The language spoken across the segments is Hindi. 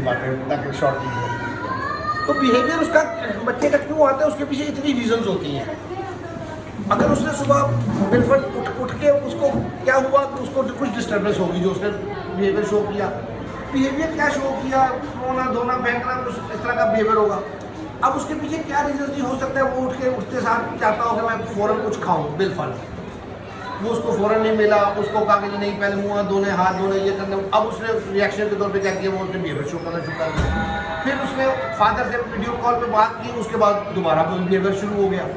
बातें ताकि शॉर्ट की हो। तो बिहेवियर उसका बच्चे का क्यों आता है, उसके पीछे इतनी रीजंस होती हैं। अगर उसने सुबह बिल्कुल उठ के उसको क्या हुआ कि उसको कुछ डिस्टर्बेंस होगी, जो उसने बिहेवियर शो किया, बिहेवियर क्या शो किया, रोना धोना फेंकना, कुछ इस तरह का बिहेवियर होगा। अब उसके पीछे क्या रीजन हो सकता है, वो उठते साथ चाहता हो कि मैं फ़ौरन कुछ खाऊं, बिल्कुल वो उसको फ़ौरन नहीं मिला, उसको कहा कि नहीं पहले मुँह धोने, हाथ धोने, ये करने। अब उसने रिएक्शन के तौर पे क्या किया, वो उसने बिहेवियर शो करना शुरू कर दिया। फिर उसने फादर से वीडियो कॉल पे बात की, उसके बाद दोबारा बिहेवियर शुरू हो गया।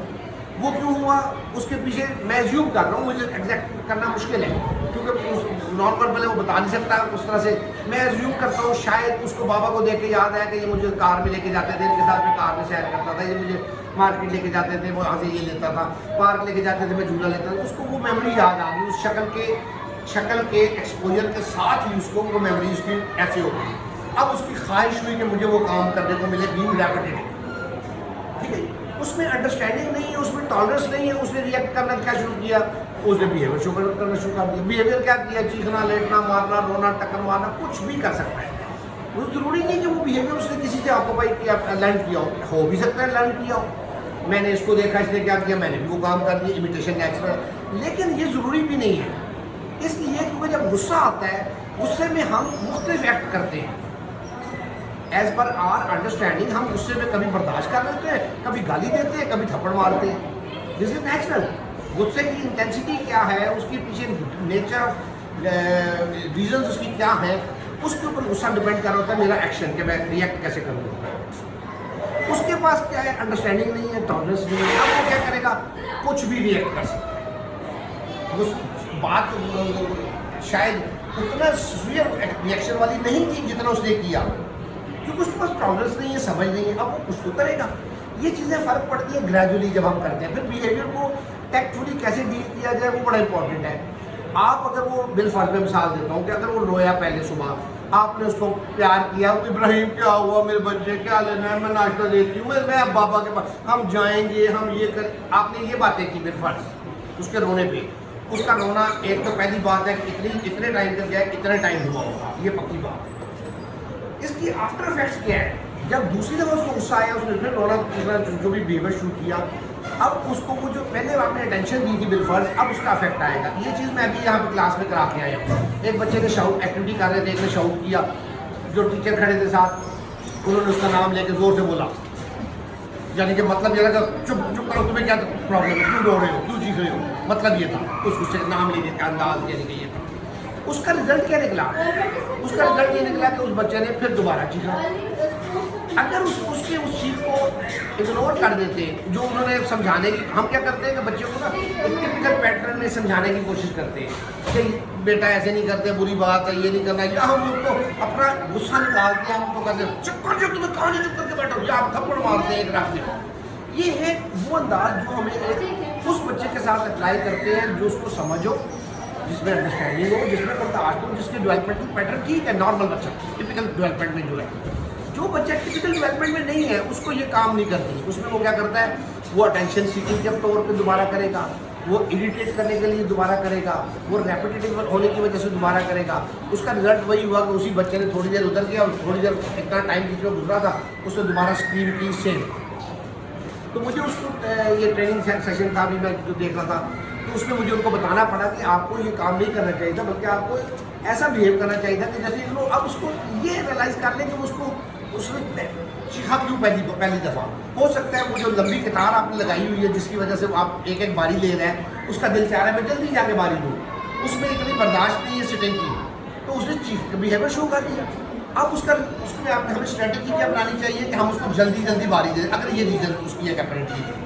वो क्यों हुआ, उसके पीछे मैं एज्यूम कर रहा हूँ, मुझे एग्जैक्ट करना मुश्किल है क्योंकि नॉन वर्बल है, वो बता नहीं सकता उस तरह से। मैं एज्यूम करता हूँ शायद उसको बाबा को देख के याद आया कि ये मुझे कार में लेके जाते थे, इनके साथ में कार में सैर करता था, ये मुझे मार्केट लेके जाते थे, वो यहाँ से ये लेता था, पार्क लेके जाते थे, मैं झूला लेता था। उसको वो मेमोरी याद आ गई, उस शक्ल के एक्सपोजर के साथ ही उसको वो मेमोरी उसकी ऐसे हो गई। अब उसकी ख्वाहिश हुई कि मुझे वो काम करने को मिले, बीइंग रेपिटेटिव। ठीक है, उसमें अंडरस्टैंडिंग नहीं है, उसमें टॉलरेंस नहीं है। उसने रिएक्ट करना क्या शुरू किया, उसने बिहेवियर शो करना शुरू कर दिया। बिहेवियर क्या किया, चीखना, लेटना, मारना, रोना, टक्कर मारना, कुछ भी कर सकता है। वो जरूरी नहीं कि वो बिहेवियर उसने किसी से ऑक्यूपाई किया, लर्न किया हो भी सकता है लर्न किया हो। मैंने इसको देखा, इसने क्या किया, मैंने भी वो काम कर दिया, इमिटेशन नेचुरल। लेकिन ये जरूरी भी नहीं है, इसलिए क्योंकि जब गुस्सा आता है, गुस्से में हम मुख्तलिफ एक्ट करते हैं। एज पर आर अंडरस्टैंडिंग हम गुस्से में कभी बर्दाश्त कर लेते हैं, कभी गाली देते हैं, कभी थप्पड़ मारते हैं। This is natural. गुस्से की इंटेंसिटी क्या है, उसके पीछे नेचर ऑफ रीजंस उसकी क्या है, उसके ऊपर गुस्सा डिपेंड कर रहा होता है मेरा एक्शन कि मैं रिएक्ट कैसे करूँगा। उसके पास क्या है, अंडरस्टैंडिंग नहीं है, टॉलरेंस नहीं है। अब वो क्या करेगा, कुछ भी रिएक्ट कर सकता है। उस बात शायद उतना सीवियर रिएक्शन वाली नहीं थी जितना उसने किया, क्योंकि उसके पास टॉलरेंस नहीं है, समझ नहीं है। अब वो कुछ तो करेगा। ये चीज़ें फ़र्क पड़ती है ग्रेजुअली जब हम करते हैं। फिर बिहेवियर को टैक्टफुली कैसे डील किया जाए, वो बड़ा इंपॉर्टेंट है। आप अगर वो बिलफर्ज में मिसाल देता हूँ कि अगर वो रोया पहले सुबह, आपने उसको प्यार किया, इब्राहिम क्या हुआ मेरे बच्चे, क्या लेना है, मैं नाश्ता देती हूँ, मैं अब बाबा के पास हम जाएंगे, हम ये कर, आपने ये बातें की बिलफर्ज उसके रोने पे। उसका रोना एक तो पहली बात है कि इतने टाइम तक गया, इतने टाइम हुआ होगा, ये पक्की बात है। इसकी आफ्टर इफेक्ट्स क्या है, जब दूसरी दफा उसको गुस्सा आया, उसने फिर रोना, जो भी बिहेवियर शुरू किया, अब उसको वो जो पहले आपने अटेंशन दी थी बिलफर्ज, अब उसका इफेक्ट आएगा। ये चीज़ मैं अभी यहाँ पे क्लास में करा के आया हूँ। एक बच्चे ने शाउट एक्टिविटी कर रहे थे, एक ने शाउट किया, जो टीचर खड़े थे साथ, उन्होंने उसका नाम लेके जोर से बोला, यानी कि मतलब ये लगा चुप चुप करो, तुम्हें क्या प्रॉब्लम है, क्यों रो रहे हो, क्यों चीख रहे हो, मतलब ये था। उस गुस्से का नाम लेने का अंदाज यानी कि ये था। उसका रिजल्ट क्या निकला, उसका रिजल्ट ये निकला कि उस बच्चे ने फिर दोबारा चीखा। अगर उसके उस चीख को इग्नोर कर देते, जो उन्होंने समझाने की, हम क्या करते हैं कि बच्चों को ना एक टिपिकल पैटर्न में समझाने की कोशिश करते हैं कि बेटा ऐसे नहीं करते, बुरी बात है, ये नहीं करना, या हम उनको अपना गुस्सा निकालते हैं, हम उनको कहते हैं चुप कर जाओ, तुम्हें कहाँ नहीं चुप करके बैठो, या आप थप्पड़ मारते हैं एक रास्ते। ये है वो अंदाज जो हमें एक उस बच्चे के साथ अप्लाई करते हैं जो उसको समझो, जिसमें अंडरस्टैंडिंग हो, जिसमें बर्दाश्त हो, जिसके डेवलपमेंटल पैटर्न ठीक है, नॉर्मल बच्चा टिपिकल डेवलपमेंट में जो है। जो बच्चा टिपिकल डेवलपमेंट में नहीं है, उसको ये काम नहीं करती। उसमें वो क्या करता है, वो अटेंशन सीकिंग के तौर पे दोबारा करेगा, वो इरिटेट करने के लिए दोबारा करेगा, वो रेपिटेटिव होने की वजह से दोबारा करेगा। उसका रिजल्ट वही हुआ कि उसी बच्चे ने थोड़ी देर उधर किया और थोड़ी देर इतना टाइम बीच में गुजरा था, उसने दोबारा स्क्रीन की सेम। तो मुझे उसको ये ट्रेनिंग सेशन था, अभी मैं जो देख रहा था, तो उसमें मुझे उनको बताना पड़ा कि आपको ये काम नहीं करना चाहिए था, बल्कि आपको ऐसा बिहेव करना चाहिए था कि जैसे लोग अब उसको ये एनालाइज कर लें कि उसने चीखा क्यों पहली दफ़ा। हो सकता है वो जो लंबी कतार आपने लगाई हुई है, जिसकी वजह से आप एक एक बारी ले रहे हैं, उसका दिल चाह रहा है मैं जल्दी जाके बारी लूँ, उसमें इतनी बर्दाश्त नहीं है सिटिंग की, तो उसने बिहेवियर शो कर दिया। अब उसमें हमें स्ट्रेटेजी क्या बनानी चाहिए कि हम उसको जल्दी बारी दें। अगर ये रीज़न उसकी एक अपरेंटली थी,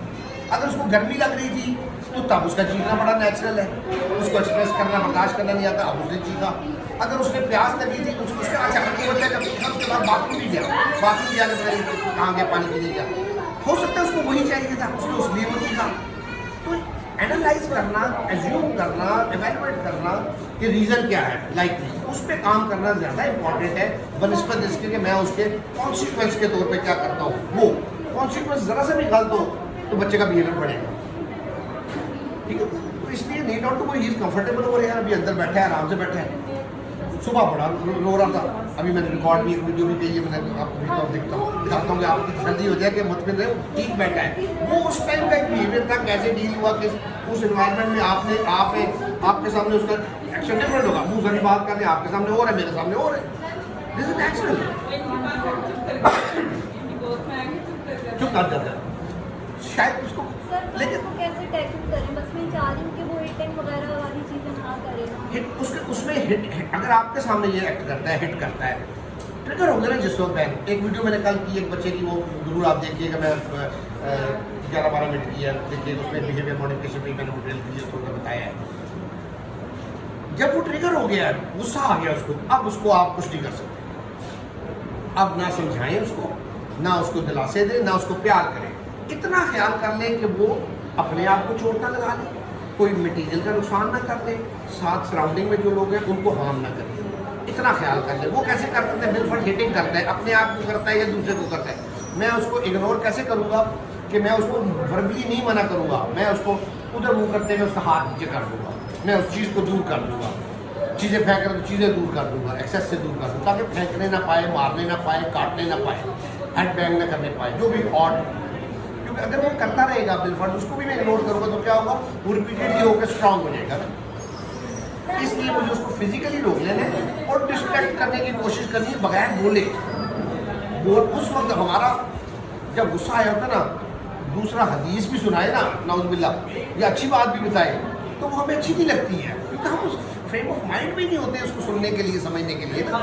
अगर उसको गर्मी लग रही थी तो तब उसका चीखना बड़ा नेचुरल है, उसको एक्सप्रेस करना, बर्दाश्त करना नहीं आता, अब उसने चीखा। अगर उसने प्यास लगी थी, उसके अचानक बच्चा जब चीखा, उसके बाद बाथरूम भी गया, बाथरूम भी जाने पड़ेगा, कहाँ गया, पानी पीने गया, हो सकता है उसको वही चाहिए था, उसने उस लिए वो चीखा। तो एनालाइज करना, एज्यूम करना, एवेलुएट करना कि रीज़न क्या है लाइकली, उस पर काम करना ज़्यादा इंपॉर्टेंट है बनस्पत इसके कि मैं उसके कॉन्सिक्वेंस के तौर पे क्या करता हूँ। वो कॉन्सिक्वेंस ज़रा सा भी गलत हो तो बच्चे का बिहेवियर बढ़ेगा, ठीक है। तो इसलिए need not to go, he is comfortable हो रहा है, अभी अंदर बैठा है, आराम से बैठा है, सुबह पड़ा रो रहा था। अभी मैंने रिकॉर्ड भी एक वीडियो भी की है, मैंने आपको दिखाता हूँ कि आपकी तसल्ली हो जाए कि मुतमिन रहे, ठीक बैठा है। वो उस टाइम का एक बिहेवियर था, कैसे डील हुआ, किस उस एनवायरनमेंट में आपके सामने उसका एक्शन डिफरेंट होगा। मुँह से बात करते आपके सामने और है, मेरे सामने और है। This is natural. चुप कर जाता है शायद उसको, लेकिन वो कैसे टैकल करें? बस मैं चाह रही हूँ कि वो हिटिंग वगैरह वाली चीज़ें ना करें। हिट उसमें हिट अगर आपके सामने ये एक्ट करता है, हिट करता है, ट्रिगर हो गया ना जिस वक्त। एक वीडियो मैंने कल की एक बच्चे की, वो जरूर आप देखिएगा, मैं 11-12 मिनट की है, देखिए उसमें बिहेवियर मॉडिफिकेशन भी मैंने ड्रिल की है, थोड़ा बताया है। जब वो ट्रिगर हो गया, गुस्सा आ गया उसको, अब उसको आप कुछ नहीं कर सकते। अब ना समझाएं उसको, ना उसको दिलासे दें, ना उसको प्यार करें। इतना ख्याल कर लें कि वो अपने आप को चोट ना लगा ले, कोई मटेरियल का नुकसान ना कर ले, साथ सराउंडिंग में जो लोग हैं उनको हार्म ना करें। इतना ख्याल कर ले। वो कैसे करते हैं? बिल्कुल हिटिंग करता है, अपने आप को करता है या दूसरे को करता है। मैं उसको इग्नोर कैसे करूँगा कि मैं उसको वर्बली नहीं मना करूँगा, मैं उसको उधर मुँह करते हुए उसका हाथ नीचे कर दूँगा, मैं उस चीज़ को दूर कर दूँगा। चीज़ें फेंक रहे तो चीज़ें दूर कर दूँगा, एक्सेस से दूर कर दूँगा, ताकि फेंकने ना पाए, मारने ना पाए, काटने ना पाए, हेड बैंग ना करने पाए, जो भी ऑड। क्योंकि अगर वो करता रहेगा बिलफर्ड, उसको भी मैं इग्नोर करूँगा तो क्या होगा? वो रिपीटेडली होकर स्ट्रांग हो जाएगा ना। इसलिए मुझे उसको फिजिकली रोक लेना है और डिस्ट्रैक्ट करने की कोशिश करनी है बगैर बोले। उस वक्त हमारा जब गुस्सा आया होता ना, दूसरा हदीस भी सुनाए ना, नाउज़ुबिल्लाह, या अच्छी बात भी बताए, तो वो हमें अच्छी नहीं लगती है, क्योंकि हम उस फ्रेम ऑफ माइंड में नहीं होते उसको सुनने के लिए, समझने के लिए ना।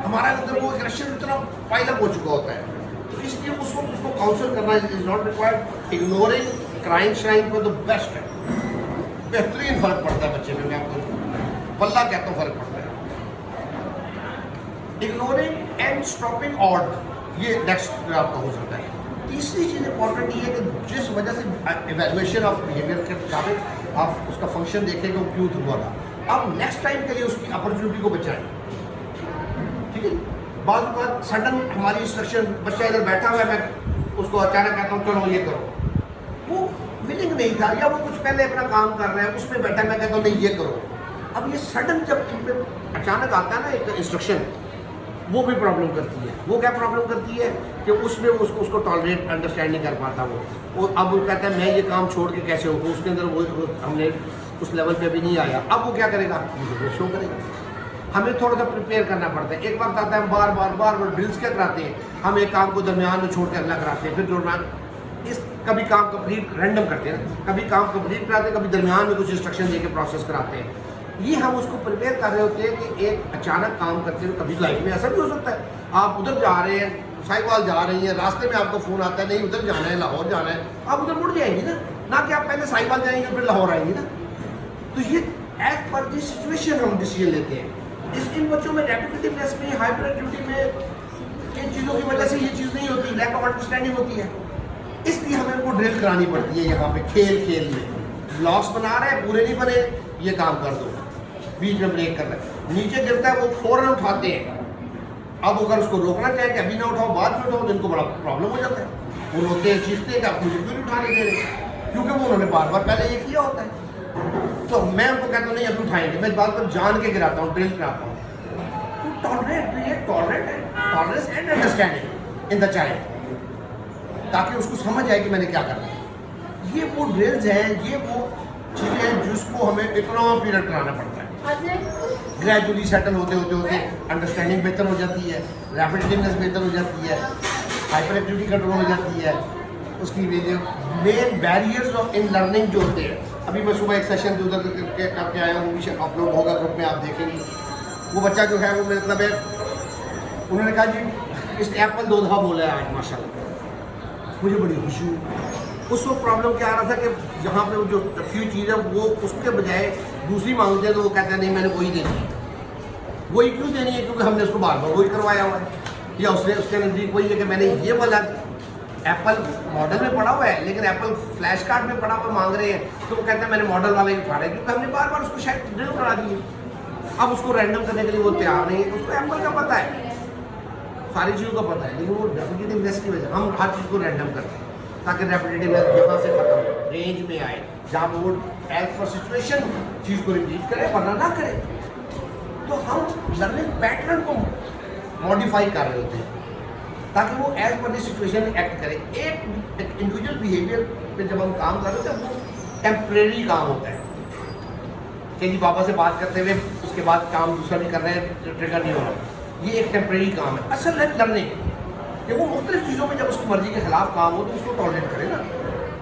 हमारा अंदर वो एग्रेशन इतना पाइलअप हो चुका होता है, तो इसलिए उस वक्त उसको काउंसिल करना is not required. Ignoring crying श्राइंग पर द बेस्ट है, बेहतरीन फर्क पड़ता है बच्चे में। मैं आपको वल्लाह कहता हूँ फर्क पड़ता है। इग्नोरिंग एंड स्टॉपिंग ऑड, ये नेक्स्ट आपका हो सकता है। तीसरी चीज़ इंपॉर्टेंट ये है कि जिस वजह से इवेल्युएशन ऑफ बिहेवियर के मुताबिक आप उसका फंक्शन देखेंगे वो क्यों हुआ था, अब नेक्स्ट टाइम के लिए उसकी अपॉर्चुनिटी को बचाएं। ठीक है, बाद में सडन हमारी इंस्ट्रक्शन, बच्चा इधर बैठा हुआ है, मैं उसको अचानक कहता हूँ चलो ये करो, वो विलिंग नहीं था, या वो कुछ पहले अपना काम कर रहा है, उसमें बैठा, मैं कहता हूँ नहीं ये करो। अब ये सडन जब इन पे अचानक आता है ना एक इंस्ट्रक्शन, वो भी प्रॉब्लम करती है। वो क्या प्रॉब्लम करती है कि उसमें उसको टॉलरेट अंडरस्टैंड नहीं कर पाता वो अब वो कहता है मैं ये काम छोड़ के कैसे होगा, उसके अंदर वो हमने उस लेवल पे भी नहीं आया। अब वो क्या करेगा? मुझे शो करेगा। हमें थोड़ा सा प्रिपेयर करना पड़ता है। एक वक्त आता है हम बार बार ड्रिल्स क्या कराते हैं, हम एक काम को दरमियान में छोड़ के अगला कराते हैं, फिर दरमियान इस कभी काम कंप्लीट रैंडम करते हैं ना, कभी काम कंप्लीट कराते हैं, कभी दरमियान में कुछ इंस्ट्रक्शन दे के प्रोसेस कराते हैं। ये हम उसको प्रिपेयर कर रहे होते हैं कि एक अचानक काम करते हुए कभी लाइफ में ऐसा भी हो सकता है, आप उधर जा रहे हैं, साहिवाल जा रही हैं, रास्ते में आपको फ़ोन आता है नहीं उधर जाना है, लाहौर जाना है, आप उधर मुड़ जाएंगी ना कि आप पहले साहिवाल जाएंगे फिर लाहौर आएंगी ना। तो ये एज पर दी सिचुएशन हम डिसीजन लेते हैं। इन बच्चों में रेपिटेटिवनेस में, हाइपर एक्टिविटी में, इन चीज़ों की वजह से ये चीज़ नहीं होती, लैक ऑफ अंडरस्टैंडिंग होती है। इसलिए हमें उनको ड्रिल करानी पड़ती है यहाँ पे खेल में। ब्लॉक्स बना रहे हैं, पूरे नहीं बने, ये काम कर दो, बीच में ब्रेक कर रहे हैं, नीचे गिरता है वो फौरन उठाते हैं। अब अगर उसको रोकना चाहे कि अभी ना उठाओ बाद में उठाओ, तो इनको बड़ा प्रॉब्लम हो जाता है। वो रोते हैं, चीखते हैं कि आप मुझे क्यों नहीं उठाने दे रहे, क्योंकि वो उन्होंने बार पहले ये किया होता है। तो मैं उनको कहता हूँ नहीं अभी उठाएंगे, मैं इस बात पर जान के गिराता हूँ, ड्रिल कराता हूँ। तो tolerance and understanding in the child, ताकि उसको समझ आए कि मैंने क्या करना है। ये वो ड्रिल्स हैं, ये वो चीज़ें हैं जिसको हमें इतना पीरियड कराना पड़ता है। ग्रेजुअली सेटल होते अंडरस्टैंडिंग बेहतर हो जाती है, रैपिडिवनेस बेहतर हो जाती है, हाइपर एक्टिविटी कंट्रोल हो जाती है। उसकी main barriers of in learning जो होते हैं, अभी मैं सुबह एक सेशन जो उधर करके आया हूँ, वो भी अपलोड होगा ग्रुप में, आप देखेंगे। वो बच्चा जो है वो मतलब है, उन्होंने कहा जी इस एप्पल 2 दफ़ा बोला है आज माशाल्लाह, मुझे बड़ी खुशी हुई। उस वक्त प्रॉब्लम क्या आ रहा था कि जहाँ पे जो फ्यू चीज़ है वो उसके बजाय दूसरी मांगते हैं, तो वो कहता है नहीं मैंने वही देनी है। वही क्यों देनी है? क्योंकि हमने उसको बार वही करवाया हुआ है, या उसने उसके नज़दीक वही है कि मैंने ये वाला एप्पल मॉडल में पड़ा हुआ है, लेकिन एप्पल फ्लैश कार्ड में पड़ा हुआ मांग रहे हैं, तो वो कहता है मैंने मॉडल वाला ही उठा रहा है, क्योंकि हमने बार उसको शायद ड्रिल करा दिए। अब उसको रैंडम करने के लिए वो तैयार नहीं है। उसको एप्पल का पता है, सारी चीज़ों का पता है, लेकिन वो रेपिटेटिवनेस की वजह हम हर चीज़ को रैंडम करते हैं ताकि रेपिटेटिवनेस यहाँ से खत्म हो, रेंज में आए, जहाँ वो एज पर सिचुएशन चीज़ को रिपीट करे वरना ना करे। तो हम लर्निंग पैटर्न को मॉडिफाई कर रहे होते हैं ताकि वो as per the situation act करे। एक इंडिविजुअल बिहेवियर पे जब हम काम कर रहे होते हैं वो टेम्परेरी काम होता है कि जी पापा से बात करते हुए उसके बाद काम दूसरा भी कर रहे हैं, ट्रिगर नहीं हो रहा, ये एक टेम्परेरी काम है। असल है लर्निंग कि वो मुख्तलिफ चीज़ों में जब उसकी मर्जी के खिलाफ काम हो तो उसको टॉलरेट करे ना।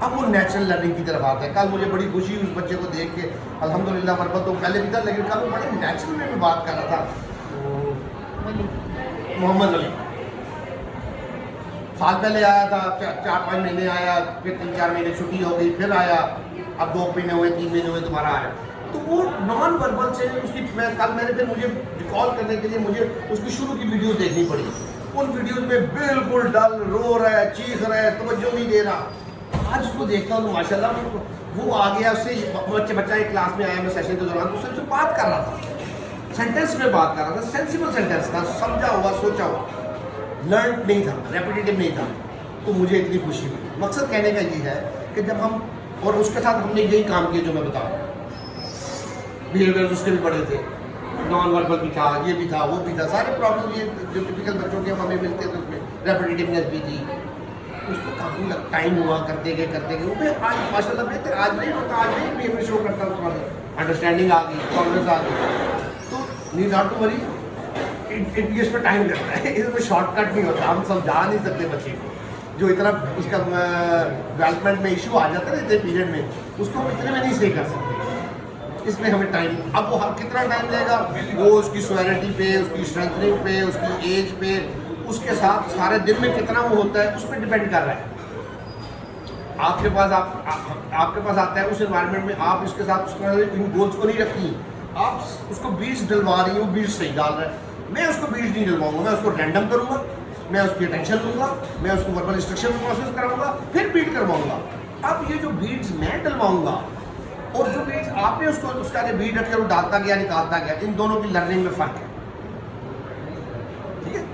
अब वो नेचुरल लर्निंग की तरफ आता है। कल मुझे बड़ी खुशी हुई उस बच्चे को देख के, अल्हम्दुलिल्लाह वर्बल तो पहले भी था लेकिन कल वो बड़े नेचुरल में भी बात कर रहा था। मोहम्मद अली साल पहले आया था, 4-5 महीने आया, फिर 3-4 महीने छुट्टी हो गई, फिर आया, अब 2 महीने हुए, 3 महीने हुए, दोबारा आया। तो वो नॉन वर्बल से उसकी मैंने फिर मुझे रिकॉल करने के लिए मुझे उसकी शुरू की वीडियो देखनी पड़ी। उन वीडियोस में बिल्कुल डल, रो रहा है, चीख रहा है, तवज्जो नहीं दे रहा। आज उसको देखता हूँ तो माशाल्लाह वो आ गया, उससे बच्चा एक क्लास में आया, मैं सेशन के दौरान उससे बात कर रहा था, सेंटेंस में बात कर रहा था, सेंसिबल सेंटेंस था, समझा हुआ, सोचा हुआ, लर्न नहीं था, रेपिटेटिव नहीं था। तो मुझे इतनी खुशी हुई। मकसद कहने का ये है कि जब हम, और उसके साथ हमने यही काम किया जो मैं बता रहा हूँ। बिहेवियर उसके भी बड़े थे, नॉन वर्बल भी था, ये भी था, वो भी था, सारे प्रॉब्लम ये जो टिपिकल बच्चों के हमें मिलते थे उसमें रेपिटेटिवनेस भी थी। उसको काफ़ी टाइम हुआ करते गए वो भी आज माशाल्लाह बेहतर, आज नहीं होता, आज नहीं बिहेवियर शो करता उसका, अंडरस्टैंडिंग आ गई, टॉलरेंस आ गई। तो नीड नॉट टू वरी, इसमें टाइम लगता है, इसमें शॉर्टकट नहीं होता, हम समझा नहीं सकते बच्चे को। जो इतना उसका डेवलपमेंट में इशू आ जाता है ना इतने पीरियड में, उसको हम इतने में नहीं सही कर सकते। इसमें हमें टाइम, अब वो कितना टाइम लेगा, वो उसकी सोयरिटी पे, उसकी स्ट्रेंथनिंग पे, उसकी एज पे, उसके साथ सारे दिन में कितना वो होता है उस पर डिपेंड कर रहा है। आपके पास आपके पास आता है उस एनवायरनमेंट में, आप इसके साथ उस तरह इन गोल्स को नहीं रखती, आप उसको बीज डलवा रही हो, बीज सही डाल रहा है। मैं उसको बीज नहीं डलवाऊंगा, मैं उसको रैंडम करूंगा, मैं उसकी अटेंशन दूंगा, मैं उसको वर्बल इंस्ट्रक्शन प्रोसेस कराऊंगा, फिर बीट करवाऊंगा। अब ये जो बीट्स मैं डलवाऊंगा और जो बीट्स आपने उसको उसके आगे बीट रख कर वो डालता गया, निकालता गया, इन दोनों की लर्निंग में फर्क है। ठीक है,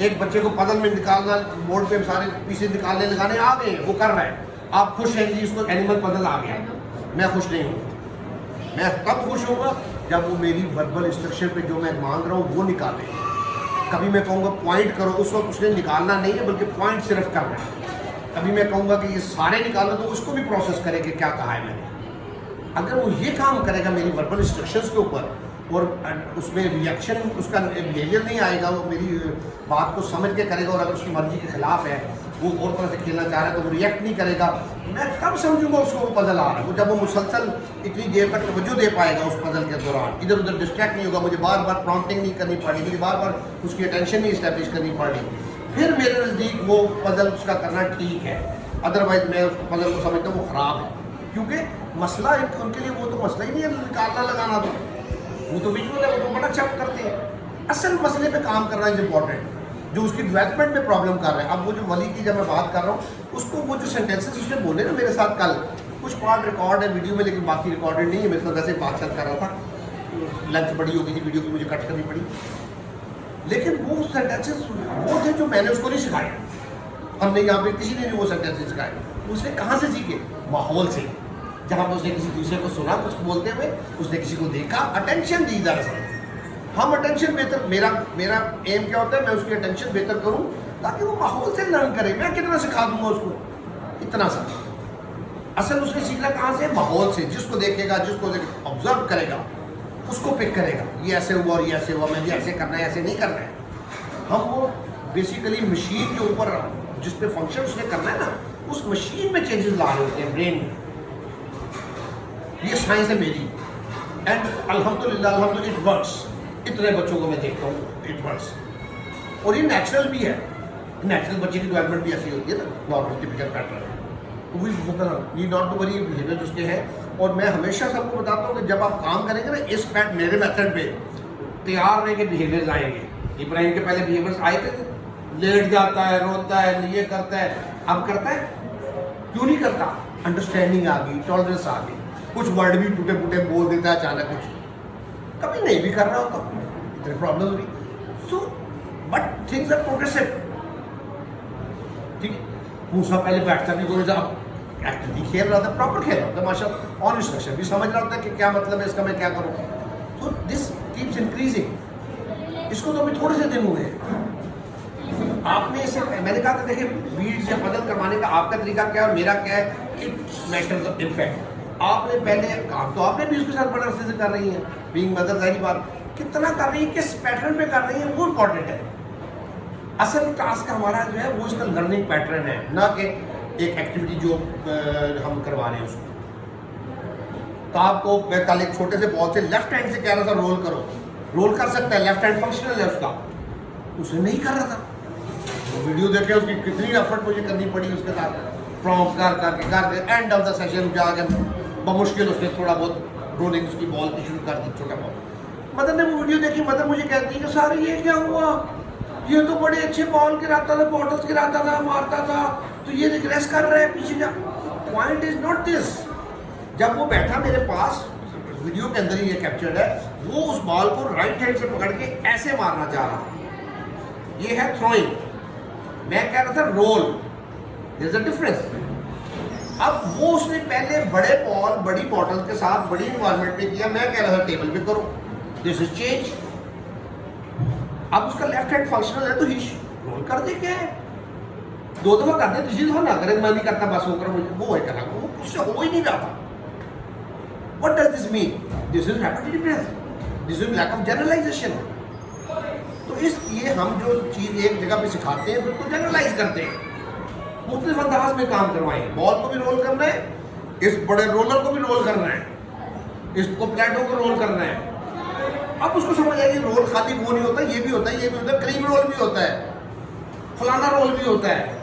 एक बच्चे को पजल में निकालना, बोर्ड पे सारे पीसेस निकालने लगाने आ गए, वो कर रहा है, आप खुश हैं जी, उसको एनिमल पजल आ गया, मैं खुश नहीं हूँ। मैं कब खुश होऊंगा जब वो मेरी वर्बल इंस्ट्रक्शन पे जो मैं मांग रहा हूँ वो निकाले। कभी मैं कहूँगा पॉइंट करो, उस वक्त उसने निकालना नहीं है बल्कि पॉइंट सिर्फ करना है। कभी मैं कहूँगा कि ये सारे निकालो तो उसको भी प्रोसेस करे कि क्या कहा है मैंने। अगर वो ये काम करेगा मेरी वर्बल इंस्ट्रक्शंस के ऊपर और उसमें रिएक्शन, उसका बिहेवियर नहीं आएगा, वो मेरी बात को समझ के करेगा, और अगर उसकी मर्जी के खिलाफ है, वो और तरह से खेलना चाह रहा है तो वो रिएक्ट नहीं करेगा, मैं कब समझूंगा उसको वो पजल आ रहा है। वो जब वो मुसलसल इतनी देर तक तवज्जो दे पाएगा उस पजल के दौरान, इधर उधर डिस्ट्रैक्ट नहीं होगा, मुझे बार बार प्रॉम्प्टिंग नहीं करनी पड़ी, मुझे बार बार उसकी अटेंशन नहीं इस्टेब्लिश करनी पड़ी, फिर मेरे नज़दीक वो पजल उसका करना ठीक है। अदरवाइज मैं उस पजल को समझता हूँ वो ख़राब है, क्योंकि मसला उनके लिए वो तो मसला ही नहीं है निकालना लगाना, तो वो तो विजुअल है, वो तो बड़ा चेक करते हैं। असल मसले पे काम करना इज इम्पॉर्टेंट, जो उसकी डेवलपमेंट में प्रॉब्लम कर रहा है। अब वो जो वली की जब मैं बात कर रहा हूँ, उसको वो जो सेंटेंसेस उसने बोले ना मेरे साथ कल, कुछ पार्ट रिकॉर्ड है वीडियो में लेकिन बाकी रिकॉर्डेड नहीं है। मेरे साथ वैसे बातचीत कर रहा था, लेंथ बड़ी हो गई थी वीडियो की, मुझे कट करनी पड़ी, लेकिन वो सेंटेंसेस वो थे जो मैंने उसको नहीं सिखाए। हमने यहाँ पे किसी ने भी वो सेंटेंसेस सिखाए, उसने कहाँ से सीखे? माहौल से, जहाँ पर उसने किसी दूसरे को सुना कुछ बोलते हुए, उसने किसी को देखा, अटेंशन दी। दरअसल हम अटेंशन बेहतर, मेरा एम क्या होता है, मैं उसकी अटेंशन बेहतर करूँ ताकि वो माहौल से लर्न करे। मैं कितना सिखा दूंगा उसको, इतना सा। असल उसने सीखना कहाँ से? माहौल से। जिसको देखेगा, जिसको ऑब्जर्व करेगा, उसको पिक करेगा, ये ऐसे हुआ और ये ऐसे हुआ, मैं भी ऐसे करना है, ऐसे नहीं करना है। हम वो बेसिकली मशीन के ऊपर जिस पे फंक्शन उसने करना है ना, उस मशीन में चेंजेस ला रहे होते हैं ब्रेन में। ये साइंस है मेरी, एंड अल्हम्दुलिल्लाह इट वर्क्स। इतने बच्चों को मैं देखता हूँ इट वर्क्स, और ये नेचुरल भी है। नेचुरल बच्चे की डेवलपमेंट भी ऐसी होती है ना, नॉर्मल टिपिकल पैटर्न। तो वही होता ना, ये नॉट टू वरी बिहेवियर उसके हैं। और मैं हमेशा सबको बताता हूँ कि जब आप काम करेंगे ना इस मेरे मेथड पे, तैयार रह के बिहेवियर्स आएंगे। इब्राहिम के पहले बिहेवियर्स आए थे, लेट जाता है, रोता है, ये करता है, अब करता है, क्यों नहीं करता? अंडरस्टैंडिंग आ गई, टॉलरेंस आ गई, कुछ वर्ड भी टूटे फूटे बोल देता है अचानक, कुछ कभी नहीं भी कर रहा होता, इतनी प्रॉब्लम हुई। So but things are progressive. ठीक है, मूसा पहले बैठता भी कोई एक्टिवली खेल रहा था, प्रॉपर खेल रहा था माशाल्लाह, ऑन इंस्ट्रक्शन भी समझ रहा था कि क्या मतलब है इसका, मैं क्या करूँ। तो दिस कीप्स इंक्रीजिंग। इसको तो अभी थोड़े से दिन हुए हैं। आपने इसे, मैंने कहा था देखिए बीड्स या बदल करवाने का आपका तरीका क्या है और मेरा क्या है, इट मैटर्स इनफैक्ट। आपने पहले काम तो आपने भी उसके साथ बड़े अरसे से कर रही हैं, बीइंग मदर, जाहिर बात कितना कर रही है, किस पैटर्न पे कर रही है, वो इम्पोर्टेंट है। असल टास्क हमारा जो है वो इसका लर्निंग पैटर्न है, ना कि एक एक्टिविटी जो हम करवा रहे हैं उसको। तो आपको मैं कल एक छोटे से बॉल से लेफ्ट हैंड से कह रहा था रोल करो, रोल कर सकता है, लेफ्ट हैंड फंक्शनल है उसका, उसे नहीं कर रहा था। तो वीडियो देखे उसकी कितनी एफर्ट मुझे करनी पड़ी उसके साथ, प्रॉम्प्ट कर एंड ऑफ द सेशन जाकर बमुश्किल उसने थोड़ा बहुत रोलिंग उसकी बॉल की शुरू कर दी, छोटा बॉल। मदर ने वो वीडियो देखी, मदर मुझे कहती है कि सारे ये क्या हुआ, ये तो बड़े अच्छे बॉल गिराता था, बॉटल्स गिराता था, मारता था, तो ये रिग्रेस कर रहा है पीछे जा। Point is not this. जब वो बैठा मेरे पास, वीडियो के अंदर ही ये कैप्चर्ड है, वो उस बॉल को राइट हैंड से पकड़ के ऐसे मारना चाह रहा था, ये है थ्रोइंग, मैं कह रहा था role, there is a difference. अब वो उसने पहले बड़े बॉल बड़ी बॉटल के साथ बड़ी इन्वायरमेंट में किया, मैं कह रहा था टेबल पे करो, दिस इज चेंज। अब उसका लेफ्ट हैंड फंक्शनल है तो ही रोल कर दे, क्या है, 2 दफा कर दे, तीसरी दफा ना करे, मैं नहीं करता बस होकर मुझे वो है करना, वो उससे हो ही नहीं रहा था। What does this mean? This is repetitiveness. This is lack of generalization. तो इसलिए हम जो चीज़ एक जगह पे सिखाते हैं फिर उसको जनरलाइज करते हैं, मुख्तलिफ अंदाज में काम करवाएं। बॉल को भी रोल करना है, इस बड़े रोलर को भी रोल करना है, इसको प्लेटो को रोल करना है। अब उसको समझ आएगी रोल खाली वो नहीं होता, ये भी होता है, ये भी होता है, क्रीम रोल भी होता है, फलाना रोल भी होता है।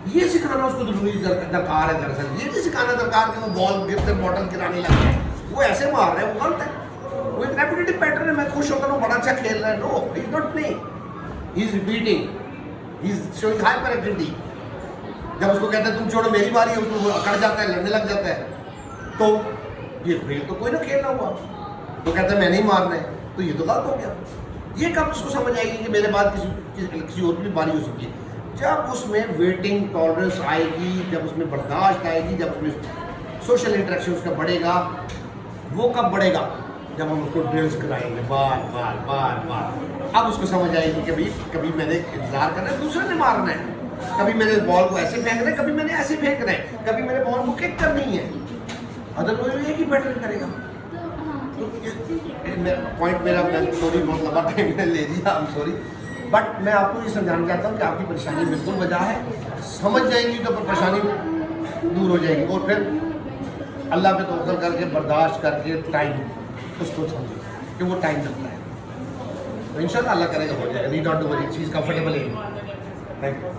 ये सिखाना उसको जरूरी दरकार है। दरअसल ये नहीं सिखाना दरकार कि वो बॉल गिरते बॉटल गिराने लग जाए, वो ऐसे मार रहे हैं, वो गलत है, वो एक रेपिटेटिव पैटर्न है। मैं खुश होता हूँ बड़ा अच्छा खेल रहा है, no he is not playing, he is repeating, he is showing hyper activity. जब उसको कहते हैं तुम छोड़ो मेरी बारी है, उसको वो अकड़ जाता है, लड़ने लग जाता है, तो ये खेल तो कोई ना खेलना हुआ, तो कहता है मैं नहीं मारना है, तो ये तो गलत हो गया। ये कब उसको समझ आएगी कि मेरे बाद किसी और की भी बारी हो सकती है, जब उसमें वेटिंग टॉलरेंस आएगी, जब उसमें बर्दाश्त आएगी, जब उसमें सोशल इंटरेक्शन उसका बढ़ेगा। वो कब बढ़ेगा, जब हम उसको ड्रिल्स कराएंगे बार बार बार बार। अब उसको समझ आएगी कि भाई कभी मैंने इंतजार करना है, दूसरे ने मारना है, कभी मैंने बॉल को ऐसे फेंकना है, कभी मैंने ऐसे फेंकना है, कभी मैंने बॉल को किक करनी है, अदरवाइज एक ही पैटर्न करेगा। पॉइंट मेरा, मैं सॉरी बहुत लंबा टाइम ले लिया, आई एम सॉरी, बट मैं आपको ये समझाना चाहता हूँ कि आपकी परेशानी बिल्कुल वजह है, समझ जाएंगी तो परेशानी दूर हो जाएगी, और फिर अल्लाह पे तवक्कल करके बर्दाश्त करके टाइम उसको समझे कि वो टाइम लगता है, तो इंशाल्लाह अल्लाह करेगा हो जाएगा, नीड नॉट टू वरी, चीज़ कंफर्टेबल है। Thank you.